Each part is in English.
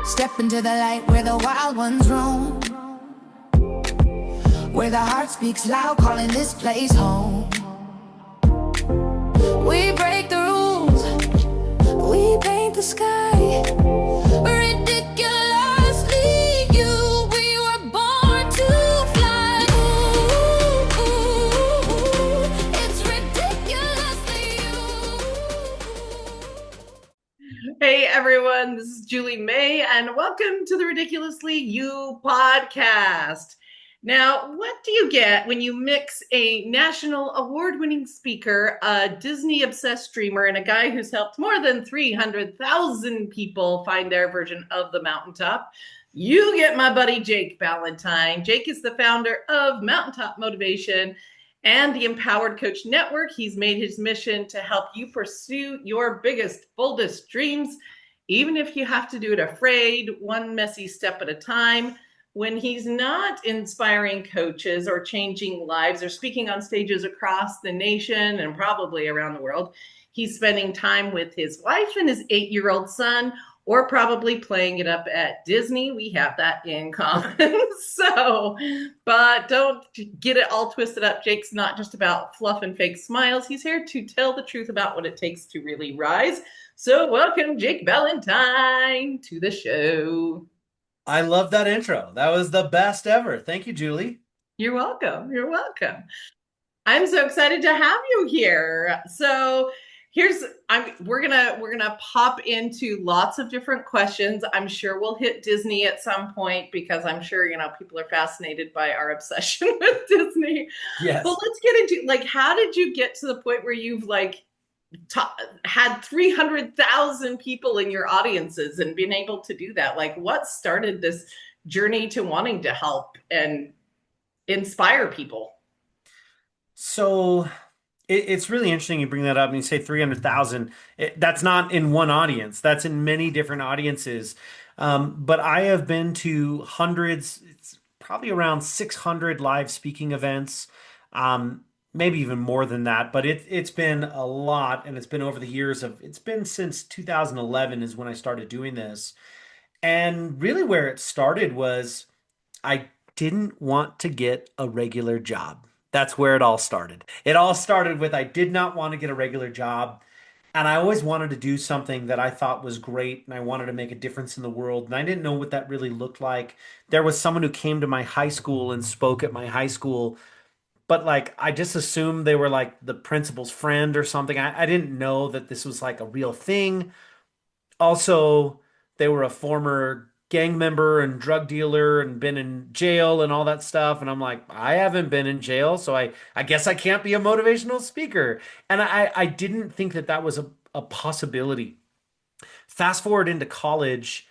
Step into the light where the wild ones roam, where the heart speaks loud, calling this place home. We break the rules, we paint the sky, ridiculously you, we were born to fly. Ooh, it's ridiculously you. Hey everyone, this is Julie May, and welcome to the Ridiculously You podcast. Now, what do you get when you mix a national award-winning speaker, a Disney-obsessed streamer, and a guy who's helped more than 300,000 people find their version of the mountaintop? You get my buddy Jake Ballentine. Jake is the founder of Mountaintop Motivation and the Empowered Coach Network. He's made his mission to help you pursue your biggest, boldest dreams, even if you have to do it afraid, one messy step at a time. When he's not inspiring coaches or changing lives or speaking on stages across the nation and probably around the world, he's spending time with his wife and his 8-year-old son, or probably playing it up at Disney. We have that in common. But don't get it all twisted up. Jake's not just about fluff and fake smiles. He's here to tell the truth about what it takes to really rise. So welcome, Jake Ballentine, to the show. I love that intro. That was the best ever. Thank you, Julie. You're welcome. You're welcome. I'm so excited to have you here. So we're gonna pop into lots of different questions. I'm sure we'll hit Disney at some point because I'm sure people are fascinated by our obsession with Disney. Yes. Well, let's get into how did you get to the point where you've had 300,000 people in your audiences and been able to do that? What started this journey to wanting to help and inspire people? So it's really interesting you bring that up and you say 300,000. That's not in one audience. That's in many different audiences. But I have been to hundreds, it's probably around 600 live speaking events. Maybe even more than that, but it's been a lot, and it's been over the years it's been since 2011 is when I started doing this. And really where it started was I didn't want to get a regular job. That's where it all started. It all started with I did not want to get a regular job, and I always wanted to do something that I thought was great, and I wanted to make a difference in the world, and I didn't know what that really looked like. There was someone who came to my high school and spoke at my high school, but I just assumed they were the principal's friend or something. I didn't know that this was a real thing. Also, they were a former gang member and drug dealer and been in jail and all that stuff. And I'm like, I haven't been in jail, so I guess I can't be a motivational speaker. And I didn't think that was a possibility. Fast forward into college.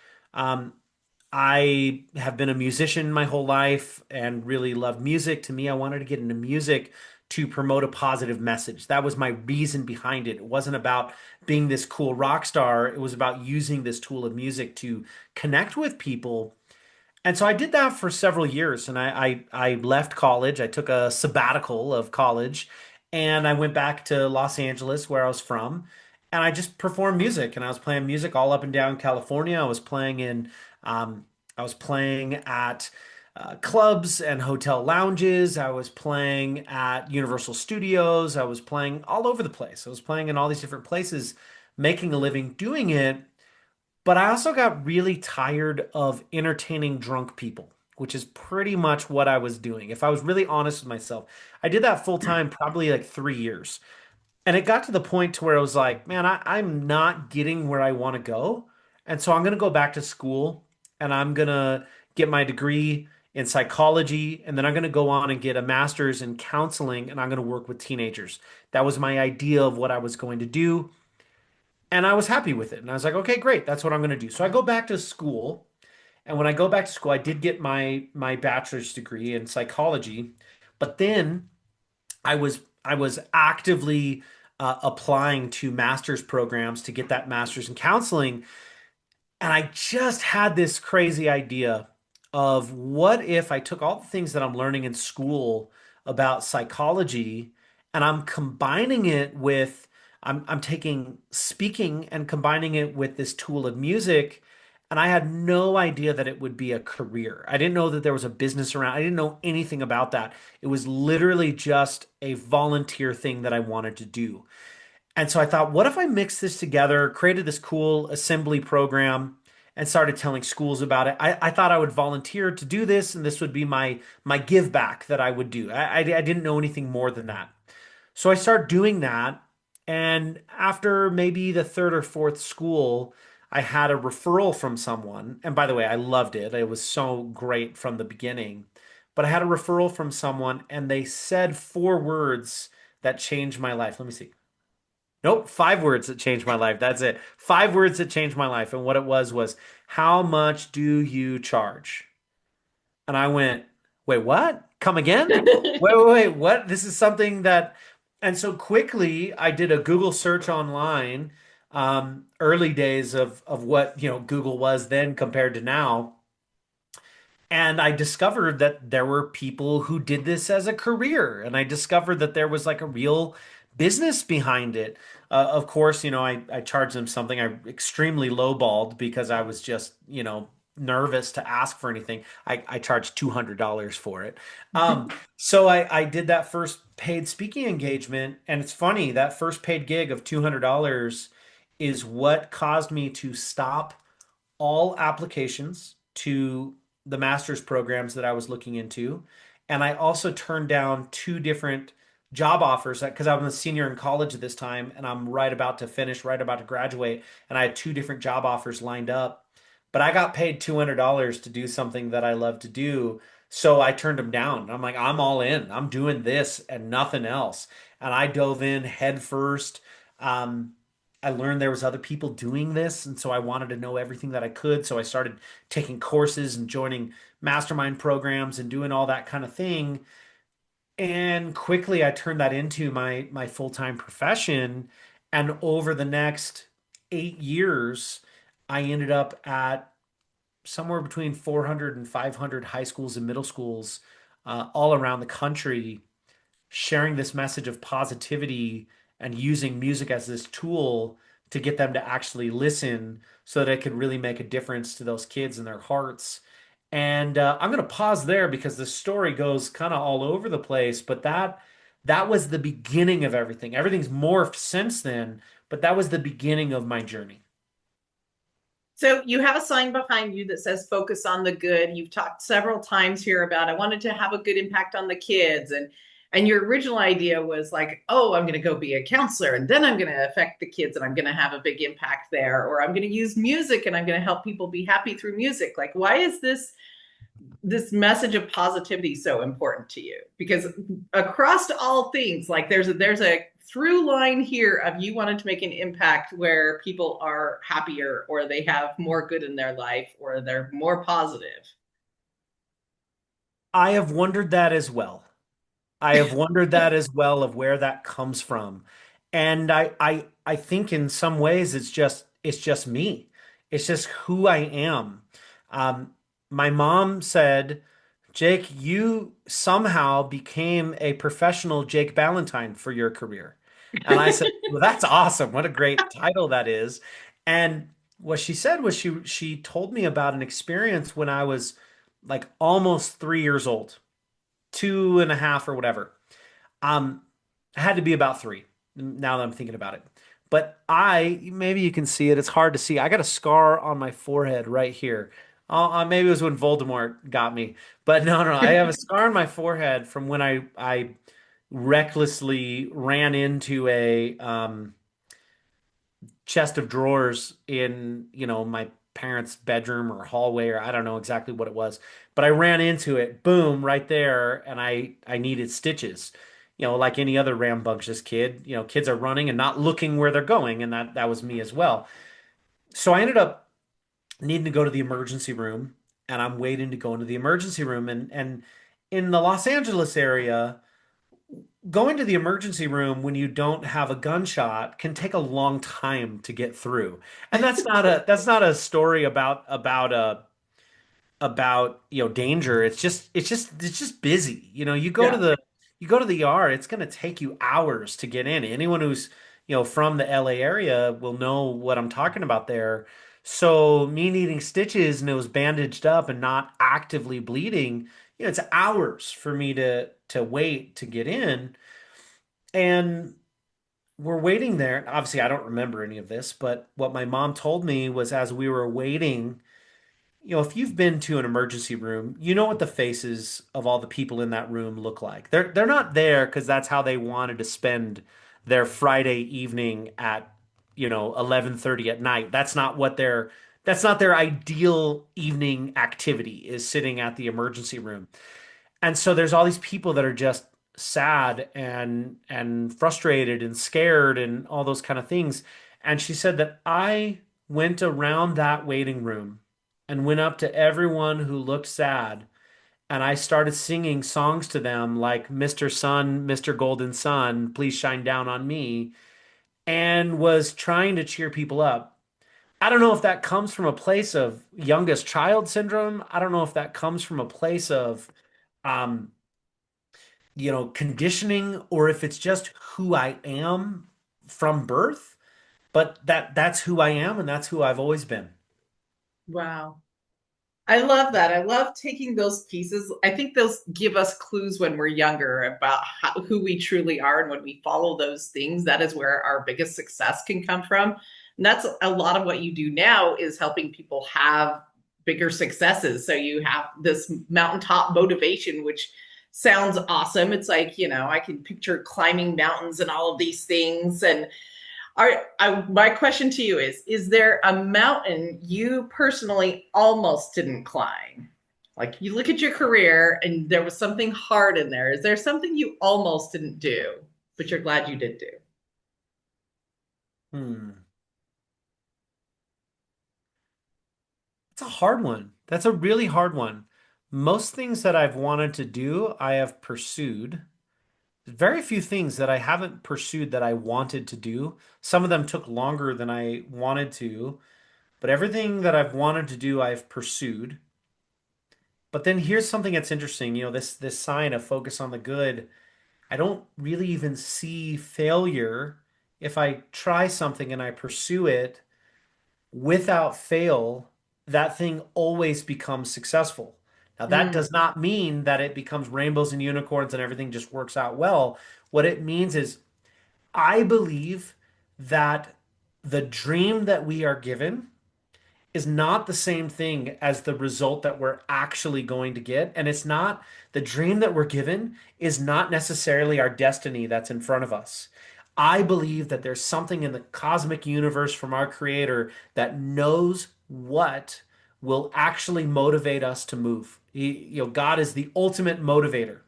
I have been a musician my whole life and really loved music. To me, I wanted to get into music to promote a positive message. That was my reason behind it. It wasn't about being this cool rock star. It was about using this tool of music to connect with people. And so I did that for several years. And I left college. I took a sabbatical of college and I went back to Los Angeles, where I was from. And I just performed music. And I was playing music all up and down California. I was playing at clubs and hotel lounges. I was playing at Universal Studios. I was playing all over the place. I was playing in all these different places, making a living doing it. But I also got really tired of entertaining drunk people, which is pretty much what I was doing. If I was really honest with myself, I did that full time, probably 3 years. And it got to the point to where I was like, man, I'm not getting where I want to go. And so I'm going to go back to school and I'm going to get my degree in psychology. And then I'm going to go on and get a master's in counseling and I'm going to work with teenagers. That was my idea of what I was going to do. And I was happy with it. And I was like, okay, great. That's what I'm going to do. So I go back to school. And when I go back to school, I did get my bachelor's degree in psychology. But then I was actively applying to master's programs to get that master's in counseling. And I just had this crazy idea of what if I took all the things that I'm learning in school about psychology and I'm combining it with, I'm taking speaking and combining it with this tool of music. And I had no idea that it would be a career. I didn't know that there was a business around. I didn't know anything about that. It was literally just a volunteer thing that I wanted to do. And so I thought, what if I mixed this together, created this cool assembly program, and started telling schools about it? I thought I would volunteer to do this, and this would be my give back that I would do. I didn't know anything more than that. So I started doing that. And after maybe the third or fourth school, I had a referral from someone. And by the way, I loved it. It was so great from the beginning. But I had a referral from someone, and they said four words that changed my life. Let me see. Nope, five words that changed my life. That's it. Five words that changed my life. And what it was, how much do you charge? And I went, wait, what? Come again? Wait, what? This is something that, and so quickly I did a Google search online, early days of what, Google was then compared to now. And I discovered that there were people who did this as a career. And I discovered that there was like a real business behind it. Of course, I charged them something I extremely lowballed because I was just, nervous to ask for anything. I charged $200 for it. So I did that first paid speaking engagement. And it's funny, that first paid gig of $200 is what caused me to stop all applications to the master's programs that I was looking into. And I also turned down two different job offers because I'm a senior in college at this time and I'm right about to finish, right about to graduate. And I had two different job offers lined up. But I got paid $200 to do something that I love to do. So I turned them down. I'm like, I'm all in. I'm doing this and nothing else. And I dove in head first. Um, I learned there was other people doing this, and so I wanted to know everything that I could. So I started taking courses and joining mastermind programs and doing all that kind of thing. And quickly I turned that into my full-time profession. And over the next 8 years, I ended up at somewhere between 400 and 500 high schools and middle schools, all around the country, sharing this message of positivity and using music as this tool to get them to actually listen so that it could really make a difference to those kids and their hearts. And I'm going to pause there because the story goes kind of all over the place, but that was the beginning of everything. Everything's morphed since then, but that was the beginning of my journey. So you have a sign behind you that says focus on the good. You've talked several times here about I wanted to have a good impact on the kids, and your original idea was like, oh, I'm going to go be a counselor and then I'm going to affect the kids and I'm going to have a big impact there, or I'm going to use music and I'm going to help people be happy through music. Like, why is this message of positivity so important to you? Because across all things, like there's a through line here of you wanted to make an impact where people are happier or they have more good in their life or they're more positive. I have wondered that as well. I have wondered that as well of where that comes from. And I think in some ways it's just me. It's just who I am. Um, my mom said, Jake, you somehow became a professional Jake Ballentine for your career. And I said, well, that's awesome. What a great title that is. And what she said was she told me about an experience when I was like almost 3 years old, two and a half or whatever. Um, it had to be about three now that I'm thinking about it. But maybe you can see it. It's hard to see. I got a scar on my forehead right here. Maybe it was when Voldemort got me. But no, no, I have a scar on my forehead from when I recklessly ran into a chest of drawers in, my parents' bedroom or hallway, or I don't know exactly what it was, but I ran into it, boom, right there, and I needed stitches. Like any other rambunctious kid, kids are running and not looking where they're going, and that was me as well. So I ended up needing to go to the emergency room, and I'm waiting to go into the emergency room, and in the Los Angeles area, going to the emergency room when you don't have a gunshot can take a long time to get through. And that's not a story about danger. It's just busy. Yeah. You go to the ER, it's going to take you hours to get in. Anyone who's from the LA area will know what I'm talking about there. So me needing stitches and it was bandaged up and not actively bleeding, it's hours for me to wait to get in. And we're waiting there. Obviously, I don't remember any of this, but what my mom told me was as we were waiting, if you've been to an emergency room, you know what the faces of all the people in that room look like. They're not there because that's how they wanted to spend their Friday evening at, 11:30 at night. That's not their ideal evening activity is sitting at the emergency room. And so there's all these people that are just sad and frustrated and scared and all those kind of things. And she said that I went around that waiting room and went up to everyone who looked sad and I started singing songs to them like Mr. Sun, Mr. Golden Sun, please shine down on me, and was trying to cheer people up. I don't know if that comes from a place of youngest child syndrome. I don't know if that comes from a place of um, conditioning or if it's just who I am from birth, but that's who I am and that's who I've always been. Wow. I love that. I love taking those pieces. I think those give us clues when we're younger about who we truly are. And when we follow those things, that is where our biggest success can come from. And that's a lot of what you do now is helping people have bigger successes. So you have this mountaintop motivation, which sounds awesome. It's like, I can picture climbing mountains and all of these things. And my question to you is there a mountain you personally almost didn't climb? Like you look at your career and there was something hard in there. Is there something you almost didn't do, but you're glad you did do? Hmm. It's a hard one. That's a really hard one. Most things that I've wanted to do, I have pursued. Very few things that I haven't pursued that I wanted to do. Some of them took longer than I wanted to, but everything that I've wanted to do, I've pursued. But then here's something that's interesting. This sign of focus on the good. I don't really even see failure if I try something and I pursue it without fail, that thing always becomes successful. Now, that Mm, does not mean that it becomes rainbows and unicorns and everything just works out well. What it means is, I believe that the dream that we are given is not the same thing as the result that we're actually going to get. And it's not the dream that we're given is not necessarily our destiny that's in front of us. I believe that there's something in the cosmic universe from our creator that knows what will actually motivate us to move. God is the ultimate motivator.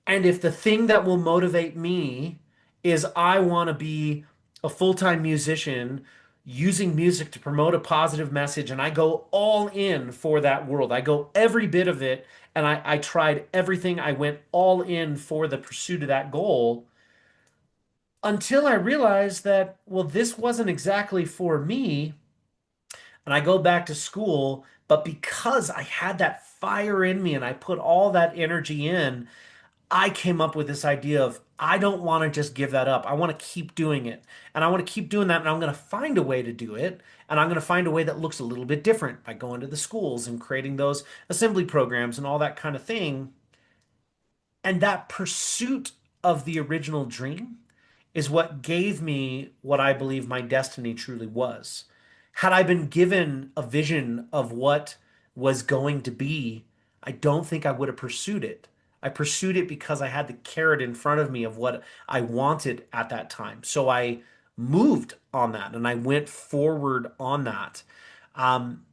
And if the thing that will motivate me is I want to be a full-time musician using music to promote a positive message, and I go all in for that world, I go every bit of it, and I tried everything, I went all in for the pursuit of that goal until I realized that, well, this wasn't exactly for me. And I go back to school, but because I had that fire in me and I put all that energy in, I came up with this idea of I don't want to just give that up. I want to keep doing it. And I want to keep doing that. And I'm going to find a way to do it. And I'm going to find a way that looks a little bit different by going to the schools and creating those assembly programs and all that kind of thing. And that pursuit of the original dream is what gave me what I believe my destiny truly was. Had I been given a vision of what was going to be, I don't think I would have pursued it. I pursued it because I had the carrot in front of me of what I wanted at that time. So I moved on that and I went forward on that. Um,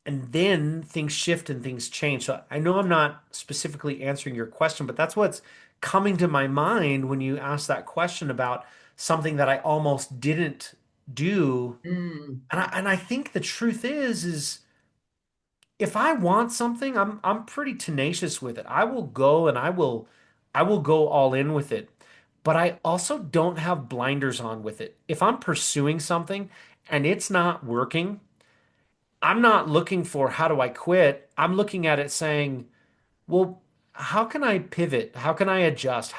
and then things shift and things change. So I know I'm not specifically answering your question, but that's what's coming to my mind when you ask that question about something that I almost didn't do. mm, And I think the truth is if I want something, I'm pretty tenacious with it. I will go and I will go all in with it. But I also don't have blinders on with it. If I'm pursuing something and it's not working, I'm not looking for how do I quit. I'm looking at it saying, well, how can I pivot? How can I adjust?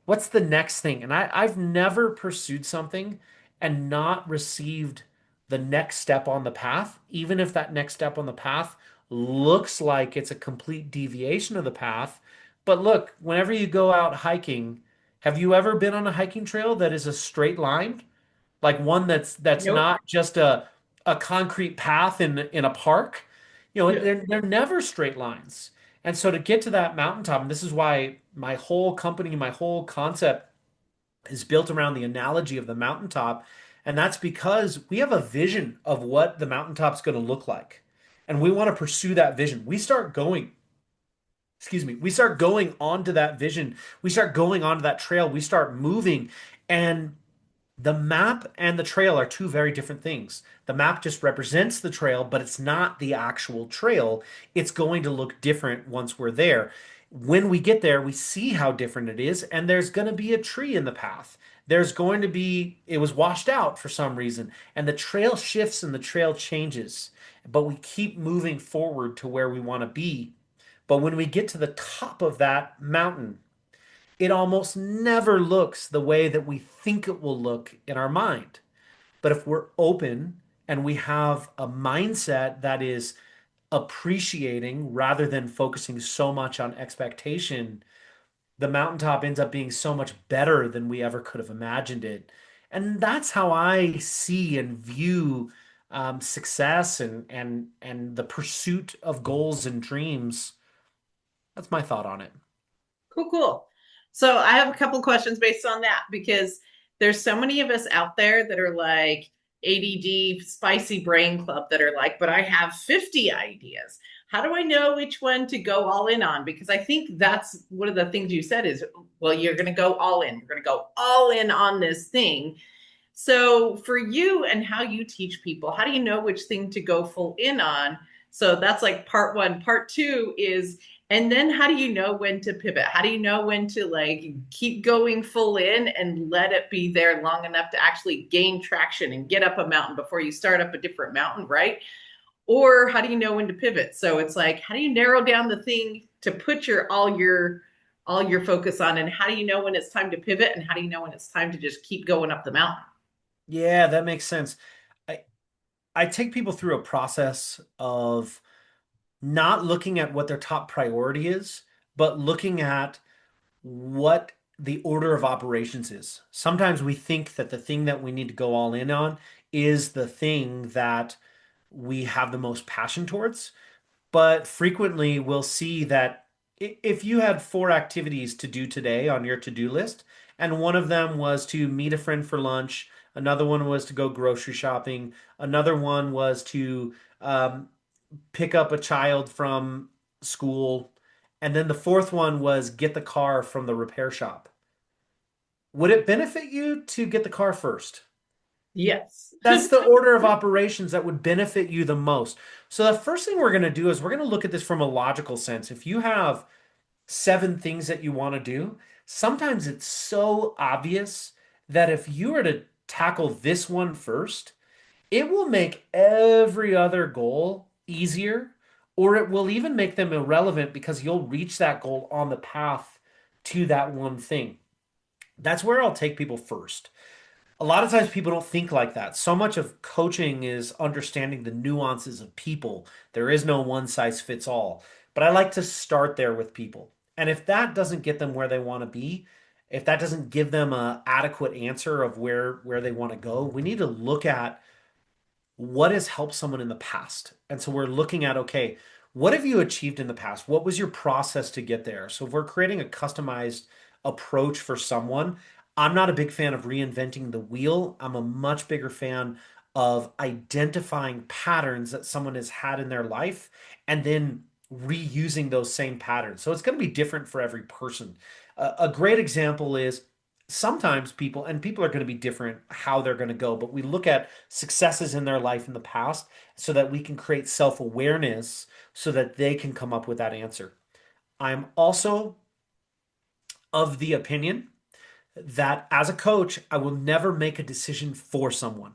What's the next thing? And I've never pursued something and not received the next step on the path, even if that next step on the path looks like it's a complete deviation of the path. But look, whenever you go out hiking, have you ever been on a hiking trail that is a straight line? Like one that's Nope. not just a concrete path in a park? You know, Yeah. they're never straight lines. And so to get to that mountaintop, and this is why my whole company, my whole concept is built around the analogy of the mountaintop. And that's because we have a vision of what the mountaintop's going to look like. And we want to pursue that vision. We start going, excuse me, we start going onto that vision. We start going onto that trail. We start moving. And the map and the trail are two very different things. The map just represents the trail, but it's not the actual trail. It's going to look different once we're there. When we get there, we see how different it is, and there's going to be a tree in the path. There's going to be, it was washed out for some reason, and the trail shifts and the trail changes, but we keep moving forward to where we want to be. But when we get to the top of that mountain, it almost never looks the way that we think it will look in our mind. But if we're open and we have a mindset that is appreciating rather than focusing so much on expectation, the mountaintop ends up being so much better than we ever could have imagined it. And that's how I see and view success and the pursuit of goals and dreams. That's my thought on it. Cool, cool. So I have a couple questions based on that because there's so many of us out there that are like ADD, spicy brain club that are like, but I have 50 ideas. How do I know which one to go all in on? Because I think that's one of the things you said is, well, you're going to go all in. You're going to go all in on this thing. So for you and how you teach people, how do you know which thing to go full in on? So that's like part one. Part two is, and then how do you know when to pivot? How do you know when to like keep going full in and let it be there long enough to actually gain traction and get up a mountain before you start up a different mountain, right? Or how do you know when to pivot? So it's like, how do you narrow down the thing to put your focus on, and how do you know when it's time to pivot, and how do you know when it's time to just keep going up the mountain? Yeah, that makes sense. I I take people through a process of not looking at what their top priority is, but looking at what the order of operations is. Sometimes we think that the thing that we need to go all in on is the thing that we have the most passion towards. But frequently we'll see that if you had four activities to do today on your to-do list, and one of them was to meet a friend for lunch, another one was to go grocery shopping, another one was to pick up a child from school, and then the fourth one was get the car from the repair shop. Would it benefit you to get the car first? Yes. That's the order of operations that would benefit you the most. So the first thing we're going to do is we're going to look at this from a logical sense. If you have seven things that you want to do, sometimes it's so obvious that if you were to tackle this one first, it will make every other goal easier, or it will even make them irrelevant because you'll reach that goal on the path to that one thing. That's where I'll take people first. A lot of times people don't think like that. So much of coaching is understanding the nuances of people. There is no one size fits all. But I like to start there with people. And if that doesn't get them where they want to be, if that doesn't give them a adequate answer of where they want to go, we need to look at what has helped someone in the past. And so we're looking at, okay, what have you achieved in the past? What was your process to get there? So if we're creating a customized approach for someone, I'm not a big fan of reinventing the wheel. I'm a much bigger fan of identifying patterns that someone has had in their life and then reusing those same patterns. So it's going to be different for every person. A great example is sometimes people, and people are going to be different how they're going to go, but we look at successes in their life in the past so that we can create self-awareness so that they can come up with that answer. I'm also of the opinion that as a coach, I will never make a decision for someone.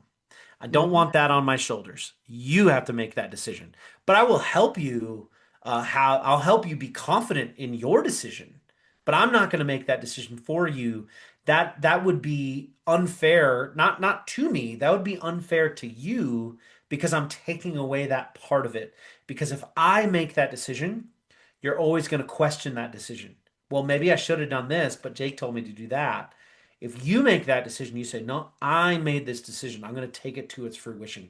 I don't Mhm. want that on my shoulders. You have to make that decision. But I will help you how I'll help you be confident in your decision. But I'm not going to make that decision for you That would be unfair, not to me. That would be unfair to you because I'm taking away that part of it. Because if I make that decision, you're always going to question that decision. Well, maybe I should have done this, but Jake told me to do that. If you make that decision, you say, no, I made this decision. I'm going to take it to its fruition.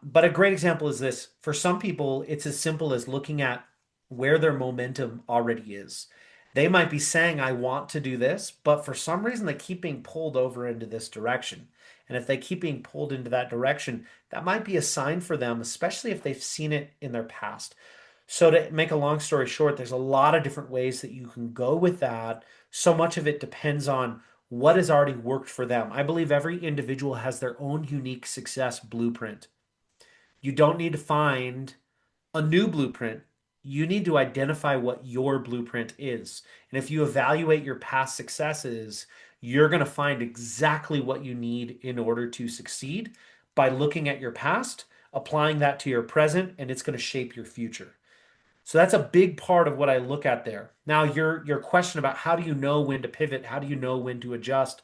But a great example is this. For some people, it's as simple as looking at where their momentum already is. They might be saying, I want to do this, but for some reason, they keep being pulled over into this direction. And if they keep being pulled into that direction, that might be a sign for them, especially if they've seen it in their past. So, to make a long story short, there's a lot of different ways that you can go with that. So much of it depends on what has already worked for them. I believe every individual has their own unique success blueprint. You don't need to find a new blueprint. You need to identify what your blueprint is. And if you evaluate your past successes, you're going to find exactly what you need in order to succeed by looking at your past, applying that to your present, and it's going to shape your future. So that's a big part of what I look at there. Now, your question about how do you know when to pivot, how do you know when to adjust?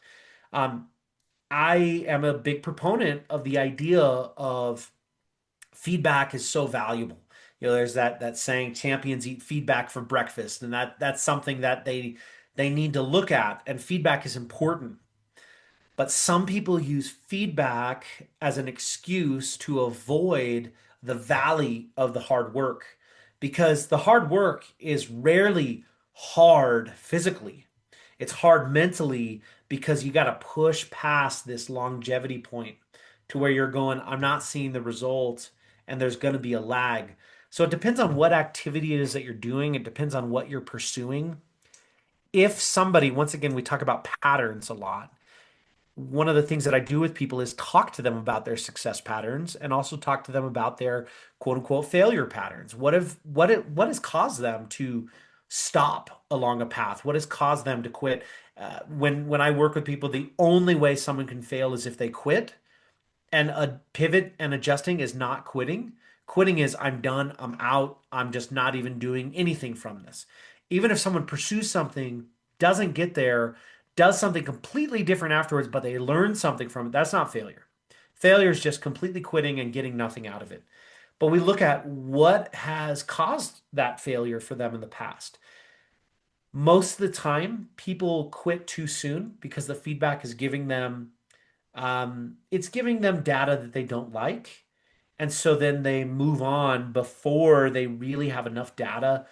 Um, I am a big proponent of the idea of feedback is so valuable. There's that saying, champions eat feedback for breakfast, and that's something that they need to look at, and feedback is important. But some people use feedback as an excuse to avoid the valley of the hard work because the hard work is rarely hard physically. It's hard mentally because you got to push past this longevity point to where you're going, I'm not seeing the result, and there's going to be a lag. So it depends on what activity it is that you're doing. It depends on what you're pursuing. If somebody, once again, we talk about patterns a lot. One of the things that I do with people is talk to them about their success patterns and also talk to them about their quote unquote failure patterns. What has caused them to stop along a path? What has caused them to quit? When I work with people, the only way someone can fail is if they quit. And a pivot and adjusting is not quitting. Quitting is I'm done, I'm out, I'm just not even doing anything from this. Even if someone pursues something, doesn't get there, does something completely different afterwards, but they learn something from it, that's not failure. Failure is just completely quitting and getting nothing out of it. But we look at what has caused that failure for them in the past. Most of the time, people quit too soon because the feedback is giving them it's giving them data that they don't like. And so then they move on before they really have enough data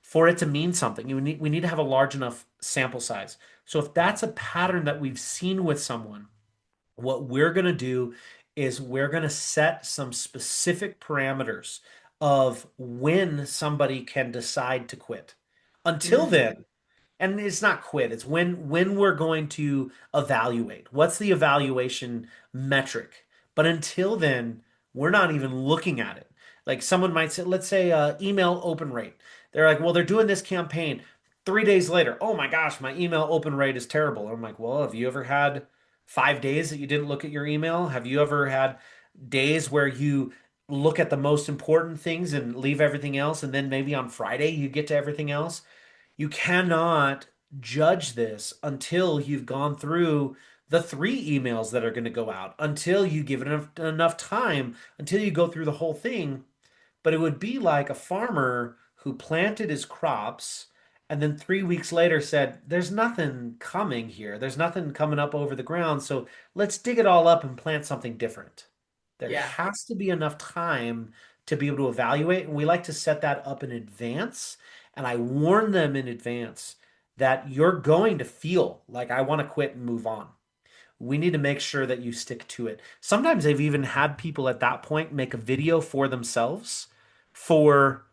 for it to mean something. We need to have a large enough sample size. So if that's a pattern that we've seen with someone, what we're going to do is we're going to set some specific parameters of when somebody can decide to quit. Until Mhm. then, and it's not quit, it's when we're going to evaluate what's the evaluation metric. But until then, we're not even looking at it. Like someone might say, let's say email open rate. They're like, well, they're doing this campaign. 3 days later, oh my gosh, my email open rate is terrible. I'm like, well, have you ever had 5 days that you didn't look at your email? Have you ever had days where you look at the most important things and leave everything else, and then maybe on Friday you get to everything else? You cannot judge this until you've gone through the 3 emails that are going to go out, until you give it enough time, until you go through the whole thing. But it would be like a farmer who planted his crops and then 3 weeks later said, there's nothing coming here. There's nothing coming up over the ground. So let's dig it all up and plant something different. There Yeah. has to be enough time to be able to evaluate. And we like to set that up in advance. And I warn them in advance that you're going to feel like I want to quit and move on. We need to make sure that you stick to it. Sometimes they've even had people at that point make a video for themselves for,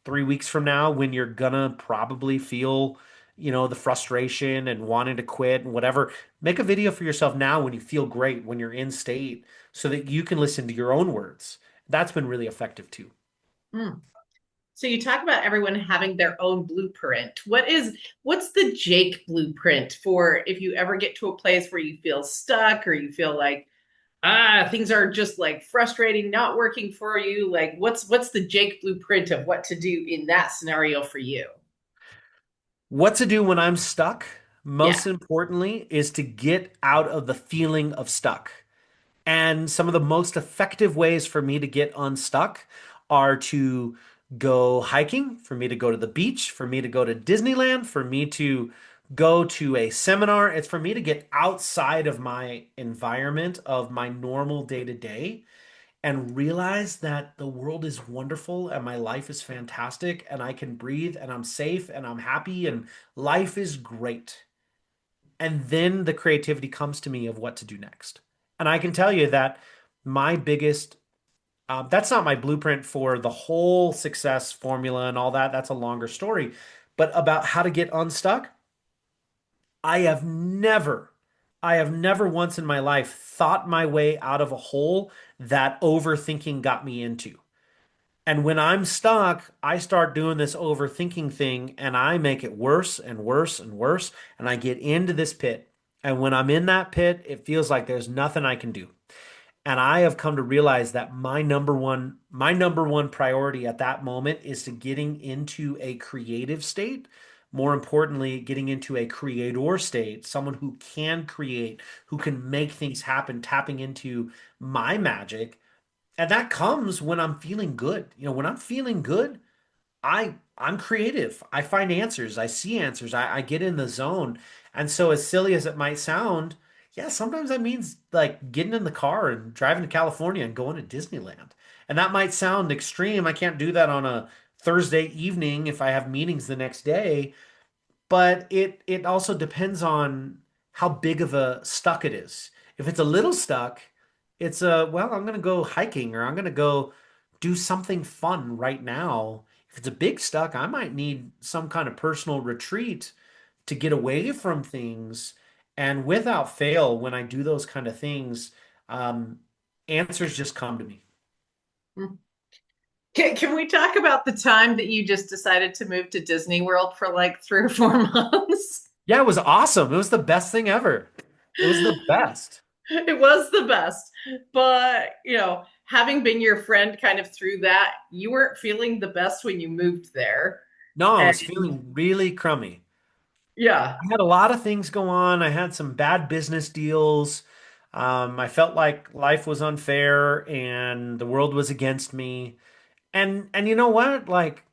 3 weeks from now when you're gonna probably feel, the frustration and wanting to quit and whatever. Make a video for yourself now when you feel great, when you're in state, so that you can listen to your own words. That's been really effective too. Mm. So you talk about everyone having their own blueprint. What's the Jake blueprint for if you ever get to a place where you feel stuck or you feel like things are just like frustrating, not working for you? Like what's the Jake blueprint of what to do in that scenario for you? What to do when I'm stuck? Yeah. most importantly, is to get out of the feeling of stuck. And some of the most effective ways for me to get unstuck are to go hiking, for me to go to the beach, for me to go to Disneyland, for me to go to a seminar. It's for me to get outside of my environment of my normal day to day and realize that the world is wonderful and my life is fantastic and I can breathe and I'm safe and I'm happy and life is great. And then the creativity comes to me of what to do next. And I can tell you that my biggest, that's not my blueprint for the whole success formula and all that. That's a longer story. But about how to get unstuck, I have never, I have never once in my life thought my way out of a hole that overthinking got me into. And when I'm stuck, I start doing this overthinking thing and I make it worse and worse and worse. And I get into this pit. And when I'm in that pit, it feels like there's nothing I can do. And I have come to realize that my number one priority at that moment is to getting into a creative state. More importantly, getting into a creator state, someone who can create, who can make things happen, tapping into my magic. And that comes when I'm feeling good. When I'm feeling good, I'm creative. I find answers. I see answers. I get in the zone. And so as silly as it might sound, yeah, sometimes that means like getting in the car and driving to California and going to Disneyland. And that might sound extreme. I can't do that on a Thursday evening if I have meetings the next day, but it also depends on how big of a stuck it is. If it's a little stuck, it's well, I'm gonna go hiking or I'm gonna go do something fun right now. If it's a big stuck, I might need some kind of personal retreat to get away from things. And without fail, when I do those kind of things, um, answers just come to me. Can we talk about the time that you just decided to move to Disney World for like 3 or 4 months? Yeah, it was awesome. It was the best thing ever. It was the best. It was the best. But, having been your friend kind of through that, you weren't feeling the best when you moved there. No, I And was feeling really crummy. yeah, I had a lot of things go on. I had some bad business deals. I felt like life was unfair and the world was against me. And you know what? Like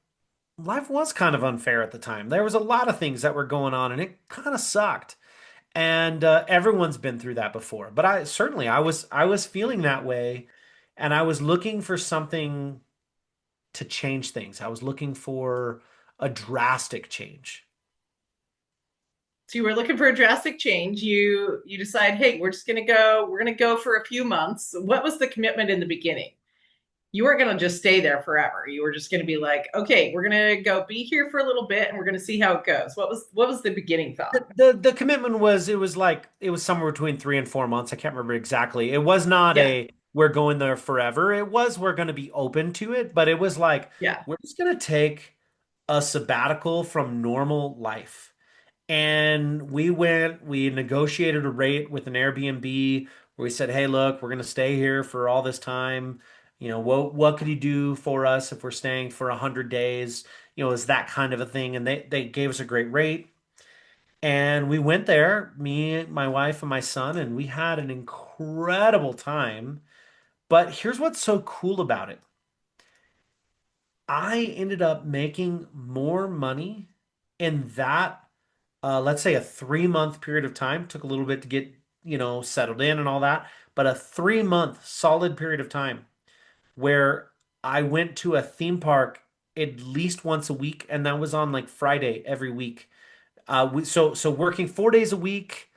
life was kind of unfair at the time. There was a lot of things that were going on and it kind of sucked. And everyone's been through that before. But I was feeling that way and I was looking for something to change things. I was looking for a drastic change. so you were looking for a drastic change. You decide, hey, we're gonna go for a few months. What was the commitment in the beginning? You weren't gonna just stay there forever. You were just gonna be like, okay, we're gonna go be here for a little bit and we're gonna see how it goes. What was the beginning thought? The commitment was it was somewhere between 3 and 4 months. I can't remember exactly. It was not Yeah, a we're going there forever. It was we're going to be open to it, but it was like yeah. we're just going to take a sabbatical from normal life. And we negotiated a rate with an Airbnb where we said, "Hey, look, we're going to stay here for all this time. What could you do for us if we're staying for 100 days? Is that kind of a thing?" And they gave us a great rate. And we went there, me, my wife, and my son, and we had an incredible time. But here's what's so cool about it. I ended up making more money in that, let's say a 3 month period of time. Took a little bit to get, settled in and all that, but a 3 month solid period of time where I went to a theme park at least once a week, and that was on like Friday every week. So working 4 days a week,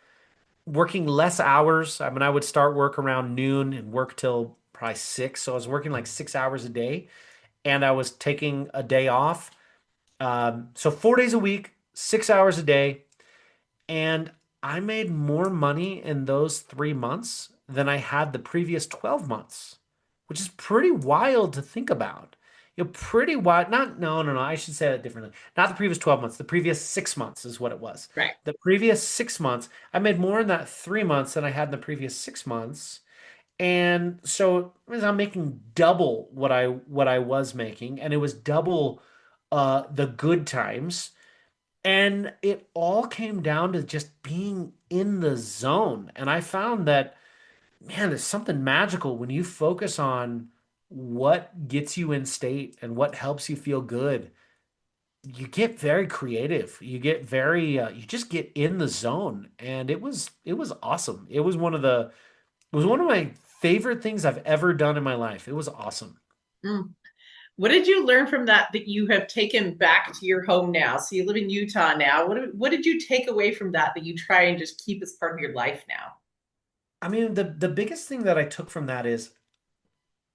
working less hours. I mean, I would start work around noon and work till probably 6. So I was working like 6 hours a day, and I was taking a day off. So 4 days a week, 6 hours a day, and I made more money in those 3 months than I had the previous 12 months, which is pretty wild to think about. Pretty wild. Not, no, no, no. I should say that differently. Not the previous 12 months. The previous 6 months is what it was. Right. The previous 6 months, I made more in that 3 months than I had in the previous 6 months. And so it means I'm making double what I was making, and it was double the good times. And it all came down to just being in the zone. And I found that, man, there's something magical when you focus on what gets you in state and what helps you feel good. You get very creative. You get very, you just get in the zone. And it was awesome. It was one of my favorite things I've ever done in my life. It was awesome. Mm. What did you learn from that that you have taken back to your home now? So you live in Utah now. What did you take away from that that you try and just keep as part of your life now? I mean, the biggest thing that I took from that is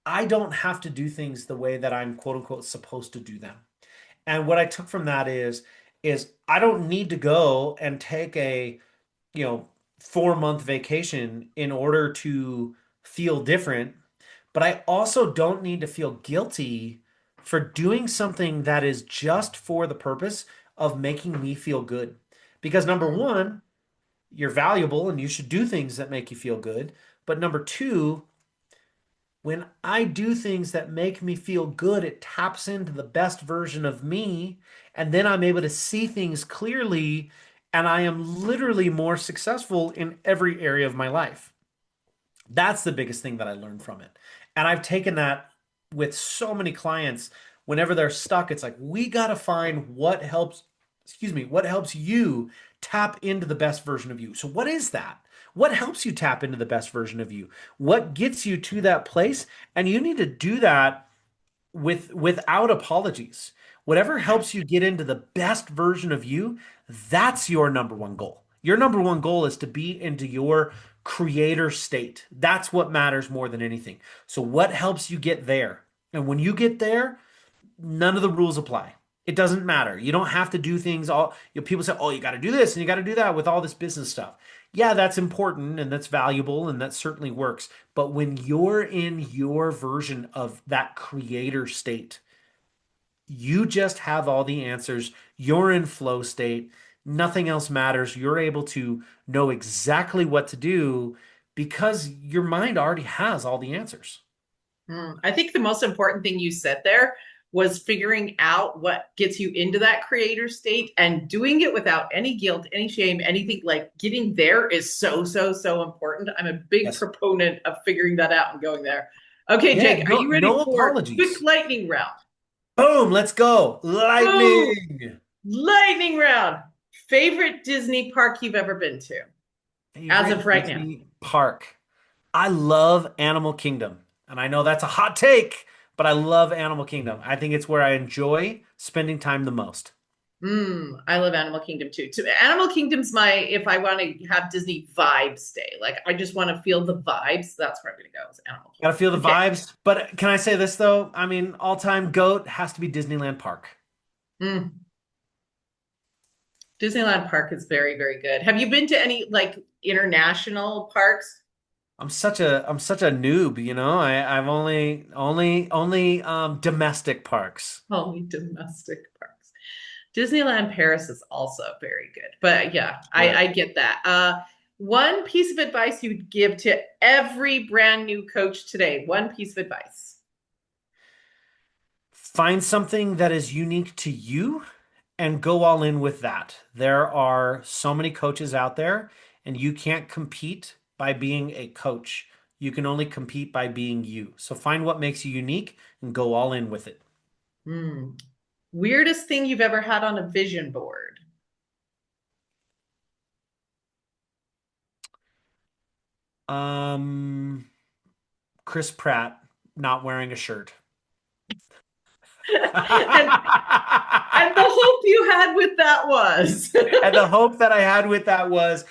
I don't have to do things the way that I'm quote unquote supposed to do them. And what I took from that is I don't need to go and take a, you know, 4 month vacation in order to feel different, but I also don't need to feel guilty for doing something that is just for the purpose of making me feel good. Because number Mm. one, you're valuable and you should do things that make you feel good. But number two, when I do things that make me feel good, it taps into the best version of me. And then I'm able to see things clearly. And I am literally more successful in every area of my life. That's the biggest thing that I learned from it. And I've taken that with so many clients. Whenever they're stuck, it's like, we got to find what helps, excuse me, what helps you tap into the best version of you. So, what is that? What helps you tap into the best version of you? What gets you to that place? And you need to do that without apologies. Whatever helps you get into the best version of you, that's your number one goal. Your number one goal is to be into your creator state. That's what matters more than anything. So what helps you get there? And when you get there, none of the rules apply. It doesn't matter. You don't have to do things all, people say, "Oh, you got to do this and you got to do that with all this business stuff." Yeah, that's important and that's valuable and that certainly works. But when you're in your version of that creator state, you just have all the answers. You're in flow state. Nothing else matters. You're able to know exactly what to do because your mind already has all the answers. I think the most important thing you said there was figuring out what gets you into that creator state and doing it without any guilt, any shame, anything. Like getting there is so, so, so important. I'm a big Yes. proponent of figuring that out and going there. Okay, Yeah, Jake, are no, you ready no for quick apologies. lightning round? Boom, let's go. Boom! Lightning. Lightning round. Favorite Disney park you've ever been to as of Favorite right now? Disney park. I love Animal Kingdom. And I know that's a hot take, but I love Animal Kingdom. I think it's where I enjoy spending time the most. I love Animal Kingdom too. Animal Kingdom's my if I want to have Disney vibes day. Like I just want to feel the vibes. That's where I'm gonna go. Is Animal Gotta Kingdom. feel the Okay. vibes. But can I say this though? I mean, all-time GOAT has to be Disneyland Park. Mm. Disneyland Park is very, very good. Have you been to any like international parks? I'm such a noob, you know. I've only domestic parks. Only domestic parks. Disneyland Paris is also very good. But yeah, Sure. I get that. One piece of advice you'd give to every brand new coach today. One piece of advice. Find something that is unique to you and go all in with that. There are so many coaches out there, and you can't compete by being a coach. You can only compete by being you. So find what makes you unique and go all in with it. Hmm. Weirdest thing you've ever had on a vision board? Um, Chris Pratt not wearing a shirt. and and the hope you had with that was. And the hope that I had with that was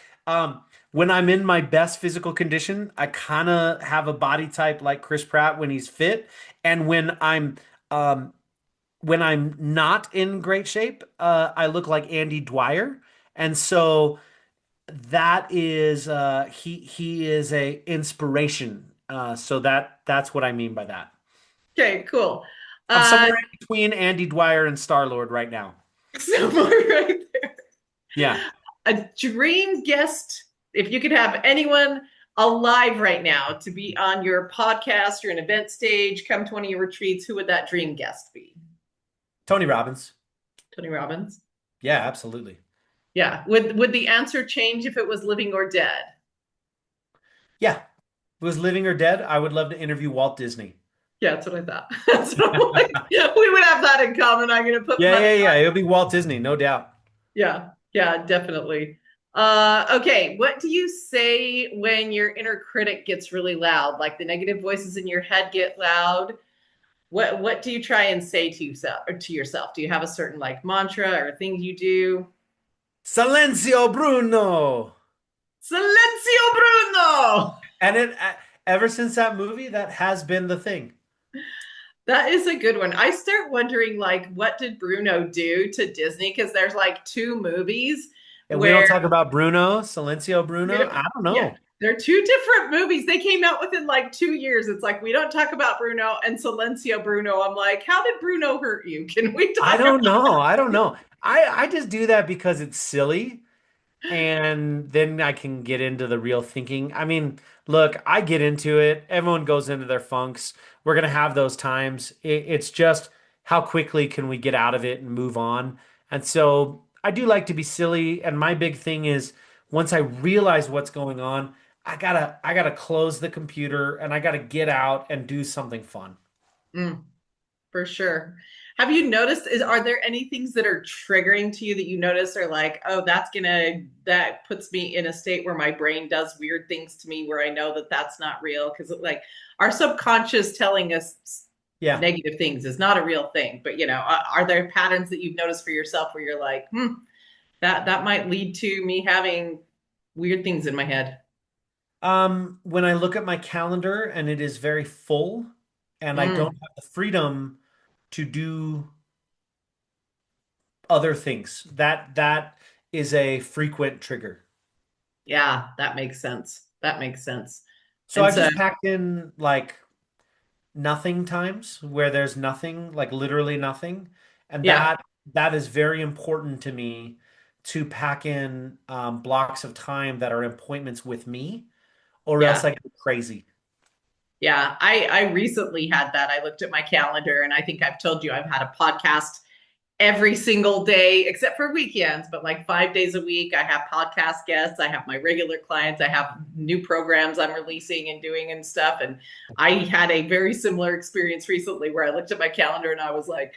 when I'm in my best physical condition, I kind of have a body type like Chris Pratt when he's fit. And um, when I'm not in great shape, I look like Andy Dwyer. And so that is he is a inspiration. So that's what I mean by that. Okay, cool. I'm Uh, somewhere in between Andy Dwyer and Star-Lord right now. somewhere right there. Yeah. A dream guest, if you could have anyone alive right now to be on your podcast or an event stage, come to one of your retreats, who would that dream guest be? Tony Robbins. Tony Robbins? Yeah, absolutely. Yeah. Would the answer change if it was living or dead? Yeah. If it was living or dead, I would love to interview Walt Disney. Yeah, that's what I thought. That's what I'm like. We would have that in common. I'm gonna put Yeah, money yeah, yeah. on. It'll be Walt Disney, no doubt. Yeah, yeah, definitely. Okay, what do you say when your inner critic gets really loud? Like the negative voices in your head get loud. What do you try and say to yourself or to yourself? Do you have a certain like mantra or things you do? Silencio Bruno. Silencio Bruno! And ever since that movie, that has been the thing. That is a good one. I start wondering, like, what did Bruno do to Disney? Because there's like two movies And we don't where talk about Bruno, Silencio we Bruno. don't, I don't yeah, know. they're two different movies. They came out within like 2 years. It's like we don't talk about Bruno and Silencio Bruno. I'm like, how did Bruno hurt you? Can we I talk don't about know. I don't know. I just do that because it's silly. And then I can get into the real thinking. I mean, look, I get into it. Everyone goes into their funks. We're going to have those times. It's just how quickly can we get out of it and move on. And so I do like to be silly. And my big thing is once I realize what's going on, I gotta close the computer and I gotta get out and do something fun. Mm, for sure. Have you noticed are there any things that are triggering to you that you notice are like, oh, that puts me in a state where my brain does weird things to me where I know that that's not real because like our subconscious telling us Yeah. negative things is not a real thing. But are there patterns that you've noticed for yourself where you're like, that might lead to me having weird things in my head? When I look at my calendar and it is very full and I don't Mm, have the freedom to do other things. That is a frequent trigger. yeah, that makes sense. That makes sense. So And I've so, just packed in like nothing times where there's nothing, like literally nothing. And yeah, that is very important to me to pack in blocks of time that are appointments with me, or else yeah. I go crazy. Yeah, I recently had that. I looked at my calendar and I think I've told you I've had a podcast every single day except for weekends, but like 5 days a week. I have podcast guests, I have my regular clients, I have new programs I'm releasing and doing and stuff. And I had a very similar experience recently where I looked at my calendar and I was like,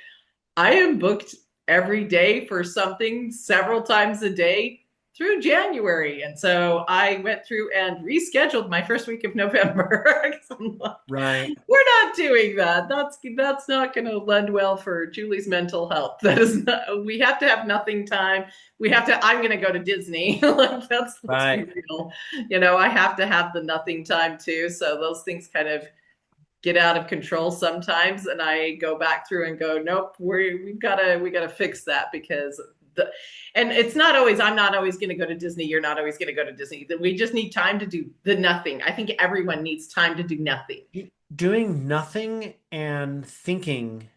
I am booked every day for something several times a day through January. And so I went through and rescheduled my first week of November. I'm like, Right. we're not doing that. That's not going to lend well for Julie's mental health. That is not, we have to have nothing time. We have to, I'm going to go to Disney. Like let's be Right. real. I have to have the nothing time too. So those things kind of get out of control sometimes, and I go back through and go, nope, we gotta fix that because the and it's not always I'm not always going to go to Disney, you're not always going to go to Disney. We just need time to do the nothing. I think everyone needs time to do nothing. Doing nothing and thinking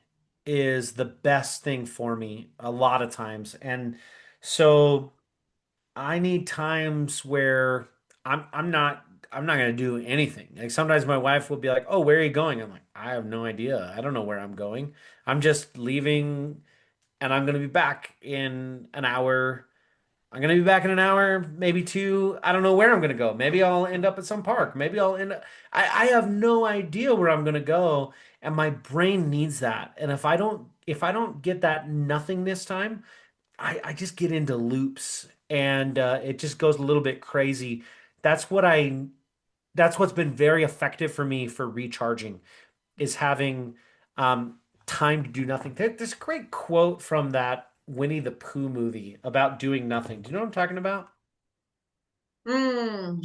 is the best thing for me a lot of times. And so I need times where I'm not gonna do anything. Like sometimes my wife will be like, "Oh, where are you going?" I'm like, "I have no idea. I don't know where I'm going. I'm just leaving and I'm gonna be back in an hour. I'm gonna be back in an hour, maybe two. I don't know where I'm gonna go. Maybe I'll end up at some park. Maybe I'll end up I have no idea where I'm gonna go, and my brain needs that. And if I don't get that nothingness time, I just get into loops and it just goes a little bit crazy. That's what I that's what's been very effective for me for recharging is having time to do nothing. There's a great quote from that Winnie the Pooh movie about doing nothing. Do you know what I'm talking about? Mm,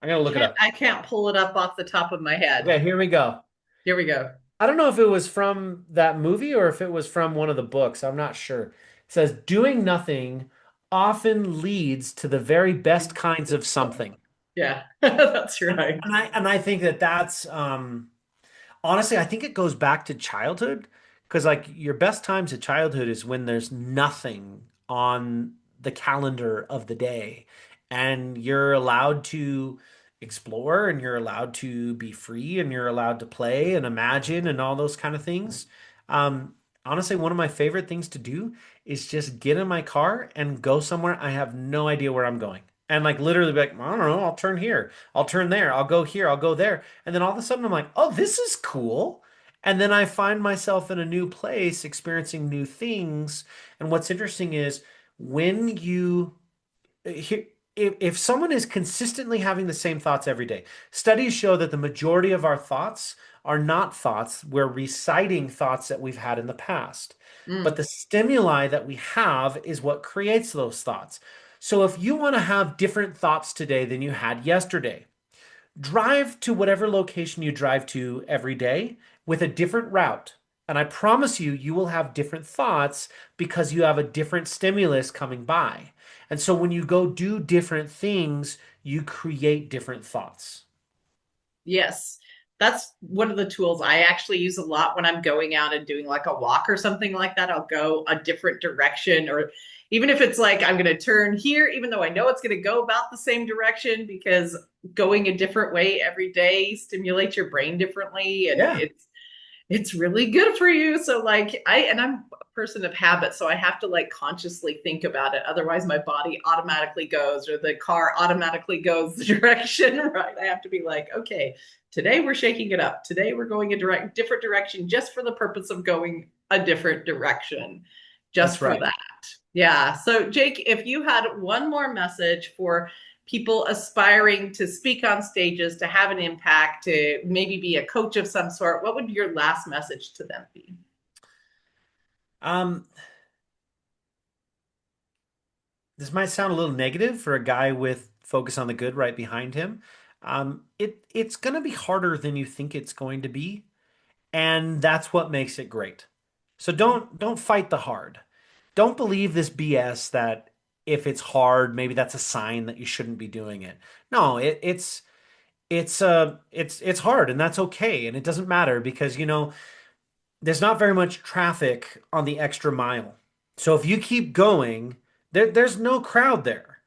I'm gonna look it up. I can't pull it up off the top of my head. Okay, here we go. Here we go. I don't know if it was from that movie or if it was from one of the books. I'm not sure. It says doing nothing often leads to the very best kinds of something. Yeah, that's right. And I think that's honestly, I think it goes back to childhood because like your best times of childhood is when there's nothing on the calendar of the day and you're allowed to explore and you're allowed to be free and you're allowed to play and imagine and all those kind of things. honestly, one of my favorite things to do is just get in my car and go somewhere I have no idea where I'm going. And like literally be like, I don't know, I'll turn here, I'll turn there, I'll go here, I'll go there. And then all of a sudden I'm like, oh, this is cool. And then I find myself in a new place, experiencing new things. And what's interesting is when you here, if someone is consistently having the same thoughts every day, studies show that the majority of our thoughts are not thoughts. We're reciting thoughts that we've had in the past. But Mm. the stimuli that we have is what creates those thoughts. So if you want to have different thoughts today than you had yesterday, drive to whatever location you drive to every day with a different route. And I promise you, you will have different thoughts because you have a different stimulus coming by. And so when you go do different things, you create different thoughts. Yes. That's one of the tools I actually use a lot when I'm going out and doing like a walk or something like that. I'll go a different direction, or even if it's like I'm going to turn here, even though I know it's going to go about the same direction, because going a different way every day stimulates your brain differently, and Yeah, it's really good for you. So like I'm a person of habit, so I have to like consciously think about it. Otherwise my body automatically goes, or the car automatically goes the direction, right? I have to be like, okay, today we're shaking it up. Today we're going a different direction just for the purpose of going a different direction. Just that's for right. that. Yeah. So Jake, if you had one more message for people aspiring to speak on stages, to have an impact, to maybe be a coach of some sort, what would your last message to them be? Um, this might sound a little negative for a guy with focus on the good right behind him. It's going to be harder than you think it's going to be, and that's what makes it great. So don't fight the hard. Don't believe this BS that if it's hard, maybe that's a sign that you shouldn't be doing it. No, it's hard and that's okay and it doesn't matter because there's not very much traffic on the extra mile. So if you keep going, there's no crowd there.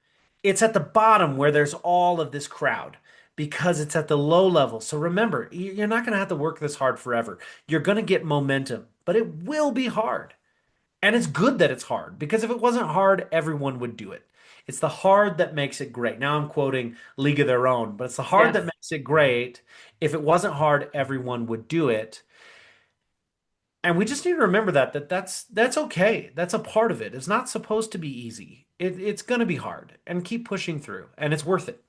It's at the bottom where there's all of this crowd because it's at the low level. So remember, you're not going to have to work this hard forever. You're going to get momentum, but it will be hard. And it's good that it's hard because if it wasn't hard, everyone would do it. It's the hard that makes it great. Now I'm quoting League of Their Own, but it's the hard that Yes. makes it great. If it wasn't hard, everyone would do it. And we just need to remember that's okay. That's a part of it. It's not supposed to be easy. It's going to be hard and keep pushing through and it's worth it.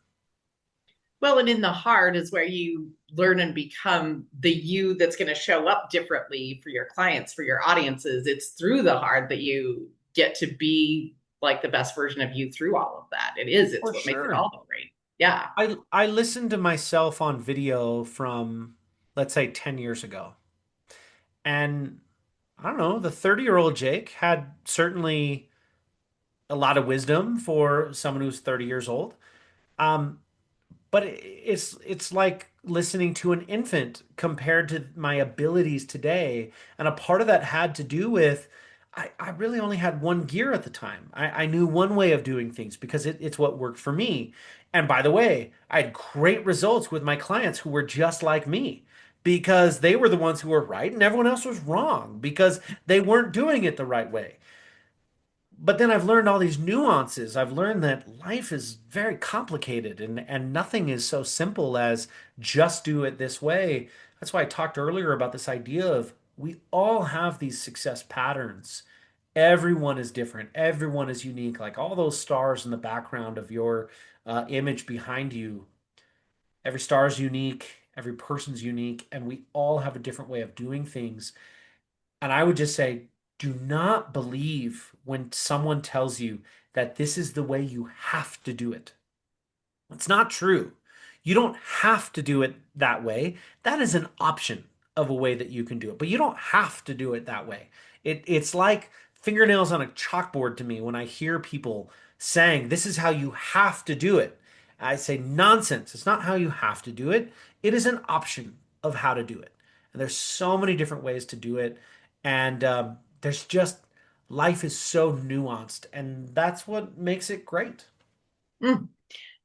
Well, and in the hard is where you learn and become the you that's going to show up differently for your clients, for your audiences. It's through the hard that you get to be like the best version of you through all of that. It's For what makes it sure. all great. Yeah. I listened to myself on video from let's say 10 years ago. And I don't know, the 30-year-old Jake had certainly a lot of wisdom for someone who's 30 years old. Um, but it's like listening to an infant compared to my abilities today. And a part of that had to do with I really only had one gear at the time. I knew one way of doing things because it's what worked for me. And by the way, I had great results with my clients who were just like me because they were the ones who were right and everyone else was wrong because they weren't doing it the right way. But then I've learned all these nuances. I've learned that life is very complicated and nothing is so simple as just do it this way. That's why I talked earlier about this idea of we all have these success patterns. Everyone is different. Everyone is unique. Like all those stars in the background of your image behind you, every star is unique. Every person's unique, and we all have a different way of doing things. And I would just say, do not believe when someone tells you that this is the way you have to do it. It's not true. You don't have to do it that way. That is an option of a way that you can do it, but you don't have to do it that way. It's like fingernails on a chalkboard to me when I hear people saying, this is how you have to do it. I say, nonsense. It's not how you have to do it. It is an option of how to do it. And there's so many different ways to do it. And there's just, life is so nuanced. And that's what makes it great. Mm.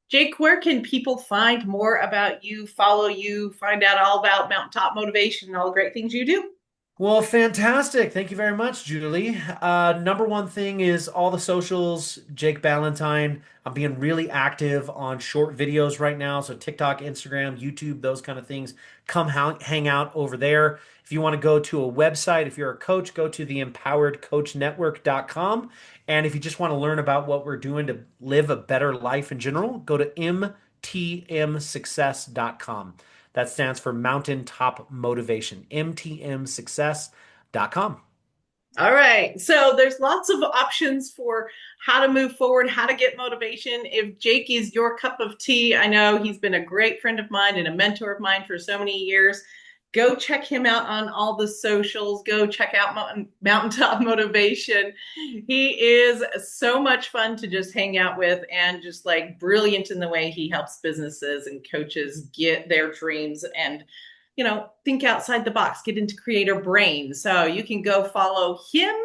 Jake, where can people find more about you, follow you, find out all about Mountaintop Motivation and all the great things you do? Well, fantastic. Thank you very much, Julie. Number one thing is all the socials, Jake Ballentine. I'm being really active on short videos right now. So TikTok, Instagram, YouTube, those kind of things. Come hang out over there. If you want to go to a website, if you're a coach, go to theempoweredcoachnetwork.com. And if you just want to learn about what we're doing to live a better life in general, go to mtmsuccess.com. That stands for Mountaintop Motivation, mtmsuccess.com. All right. So there's lots of options for how to move forward, how to get motivation. If Jake is your cup of tea, I know he's been a great friend of mine and a mentor of mine for so many years. Go check him out on all the socials. Go check out Mountaintop Motivation. He is so much fun to just hang out with and just like brilliant in the way he helps businesses and coaches get their dreams and think outside the box, get into creator brain. So you can go follow him.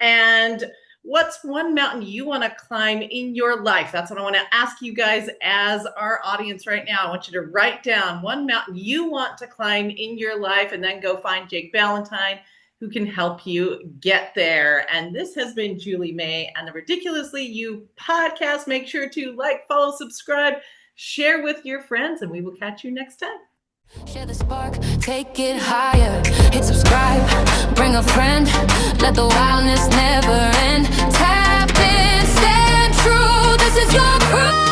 And what's one mountain you want to climb in your life? That's what I want to ask you guys as our audience right now. I want you to write down one mountain you want to climb in your life and then go find Jake Ballentine who can help you get there. And this has been Julie May and the Ridiculously You podcast. Make sure to like, follow, subscribe, share with your friends, and we will catch you next time. Share the spark, take it higher. Hit subscribe, bring a friend. Let the wildness never end. Tap in, stand true. This is your crew.